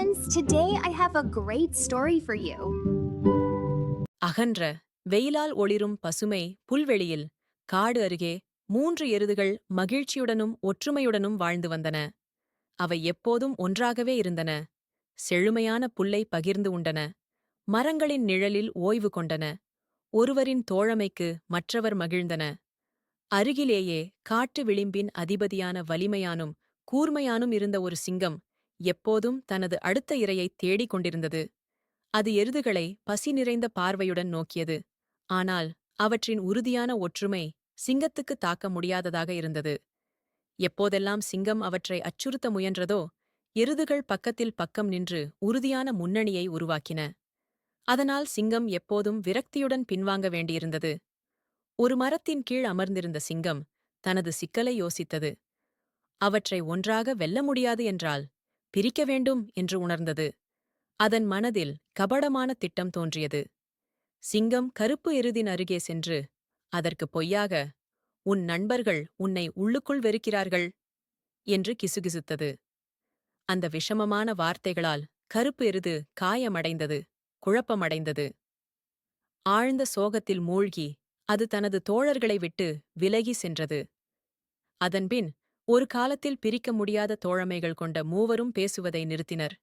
friends, today I have a great story for you. அகன்ற வெயிலால் ஒளிரும் பசுமை புல்வெளியில் காடு அருகே 3 எருதுகள் மகிழ்ச்சியுடனும் ஒற்றுமையுடனும் வாழ்ந்து வந்தன. அவை எப்போதும் ஒன்றாகவே இருந்தன. செழுமையான புல்லை பகிர்ந்து உண்டன. மரங்களின் நிழலில் ஓய்வு கொண்டன. ஒருவரின் தோழமைக்கு மற்றவர் மகிழ்ந்தன. அருகிலேயே காட்டு விளிம்பின் அதிபதியான வலிமையானும் கூர்மையானும் இருந்த ஒரு சிங்கம் எப்போதும் தனது அடுத்த இரையைத் தேடிக் கொண்டிருந்தது. அது எருதுகளை பசி நிறைந்த பார்வையுடன் நோக்கியது. ஆனால் அவற்றின் உறுதியான ஒற்றுமை சிங்கத்துக்கு தாக்க முடியாததாக இருந்தது. எப்போதெல்லாம் சிங்கம் அவற்றை அச்சுறுத்த முயன்றதோ, எருதுகள் பக்கத்தில் பக்கம் நின்று உறுதியான முன்னணியை உருவாக்கின. அதனால் சிங்கம் எப்போதும் விரக்தியுடன் பின்வாங்க வேண்டியிருந்தது. ஒரு மரத்தின் கீழ் அமர்ந்திருந்த சிங்கம் தனது சிக்கலை யோசித்தது. அவற்றை ஒன்றாக வெல்ல முடியாது என்றால் பிரிக்க வேண்டும் என்று உணர்ந்தது. அதன் மனதில் கபடமான திட்டம் தோன்றியது. சிங்கம் கருப்பு எருதின் அருகே சென்று அதற்கு பொய்யாக, "உன் நண்பர்கள் உன்னை உள்ளுக்குள் வெறுக்கிறார்கள்" என்று கிசுகிசுத்தது. அந்த விஷமமான வார்த்தைகளால் கருப்பு எருது காயமடைந்தது, குழப்பமடைந்தது. ஆழ்ந்த சோகத்தில் மூழ்கி அது தனது தோழர்களை விட்டு விலகி சென்றது. அதன்பின் ஒரு காலத்தில் பிரிக்க முடியாத தோழமைகள் கொண்ட மூவரும் பேசுவதை நிறுத்தினர்.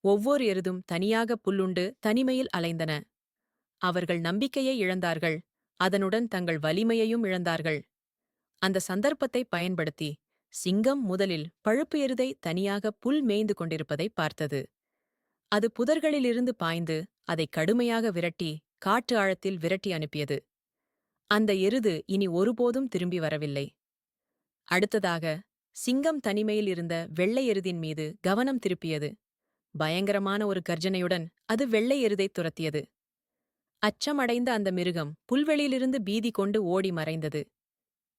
ஒவ்வொரு எருதும் தனியாக புல்லுண்டு தனிமையில் அலைந்தன. அவர்கள் நம்பிக்கையை இழந்தார்கள், அதனுடன் தங்கள் வலிமையையும் இழந்தார்கள். அந்த சந்தர்ப்பத்தை பயன்படுத்தி சிங்கம் முதலில் பழுப்பு எருதை தனியாக புல் மேய்ந்து கொண்டிருப்பதை பார்த்தது. அது புதர்களிலிருந்து பாய்ந்து அதை கடுமையாக விரட்டி காட்டு ஆழத்தில் விரட்டி அனுப்பியது. அந்த எருது இனி ஒருபோதும் திரும்பி வரவில்லை. அடுத்ததாக சிங்கம் தனிமையில் இருந்த வெள்ளை எருதின் மீது கவனம் திருப்பியது. பயங்கரமான ஒரு கர்ஜனையுடன் அது வெள்ளை எருதைத் துரத்தியது. அச்சமடைந்த அந்த மிருகம் புல்வெளியிலிருந்து பீதி கொண்டு ஓடி மறைந்தது.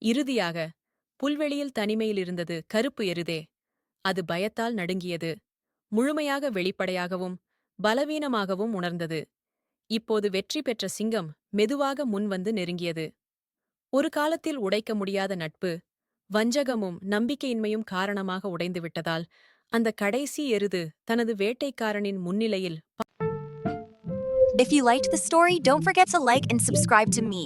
இறுதியாக புல்வெளியில் தனிமையில் இருந்தது கருப்பு எருதே. அது பயத்தால் நடுங்கியது. முழுமையாக வெளிப்படையாகவும் பலவீனமாகவும் உணர்ந்தது. இப்போது வெற்றி பெற்ற சிங்கம் மெதுவாக முன்வந்து நெருங்கியது. ஒரு காலத்தில் உடைக்க முடியாத நட்பு வஞ்சகமும் நம்பிக்கையின்மையும் காரணமாக உடைந்துவிட்டதால் அந்த கடைசி எருது தனது வேட்டைக்காரனின் முன்னிலையில் If you liked the story, don't forget to like and subscribe to me.